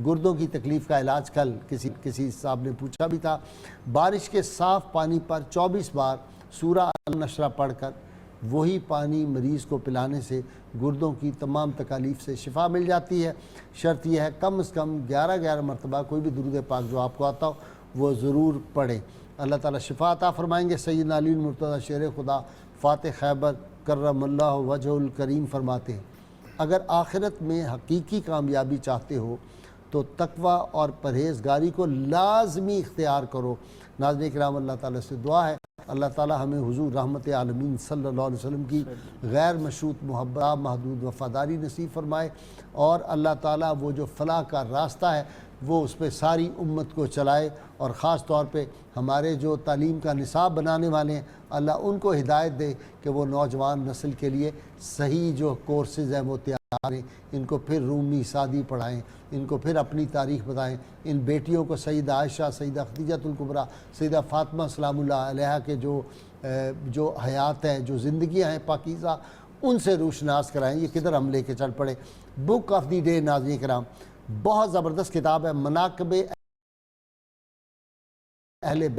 گردوں کی تکلیف کا علاج کل کسی صاحب نے پوچھا بھی تھا۔ بارش کے صاف پانی پر 24 بار سورہ النشرہ پڑھ کر وہی پانی مریض کو پلانے سے گردوں کی تمام تکالیف سے شفا مل جاتی ہے۔ شرط یہ ہے کم از کم 11 مرتبہ کوئی بھی درود پاک جو آپ کو آتا ہو وہ ضرور پڑھیں۔ اللہ تعالیٰ شفا عطا فرمائیں گے۔ سیدنا علی المرتضیٰ شیر خدا فاتح خیبر کرم اللہ وجہ الکریم فرماتے ہیں اگر آخرت میں حقیقی کامیابی چاہتے ہو تو تقوی اور پرہیزگاری کو لازمی اختیار کرو۔ ناظرین کرام، اللہ تعالیٰ سے دعا ہے اللہ تعالیٰ ہمیں حضور رحمت عالمین صلی اللہ علیہ وسلم کی غیر مشروط محبت محدود وفاداری نصیب فرمائے، اور اللہ تعالیٰ وہ جو فلاح کا راستہ ہے وہ اس پہ ساری امت کو چلائے، اور خاص طور پہ ہمارے جو تعلیم کا نصاب بنانے والے ہیں اللہ ان کو ہدایت دے کہ وہ نوجوان نسل کے لیے صحیح جو کورسز ہیں وہ تیار کریں، ان کو پھر رومی سعدی پڑھائیں، ان کو پھر اپنی تاریخ بتائیں، ان بیٹیوں کو سیدہ عائشہ، سیدہ خدیجۃ الکبریٰ، سیدہ فاطمہ سلام اللہ علیہا کے جو حیات ہیں، جو زندگیاں ہیں پاکیزہ، ان سے روشناس کرائیں۔ یہ کدھر ہم لے کے چل پڑے۔ بک آف دی ڈے ناظرین کرام بہت زبردست کتاب ہے، مناقب اہل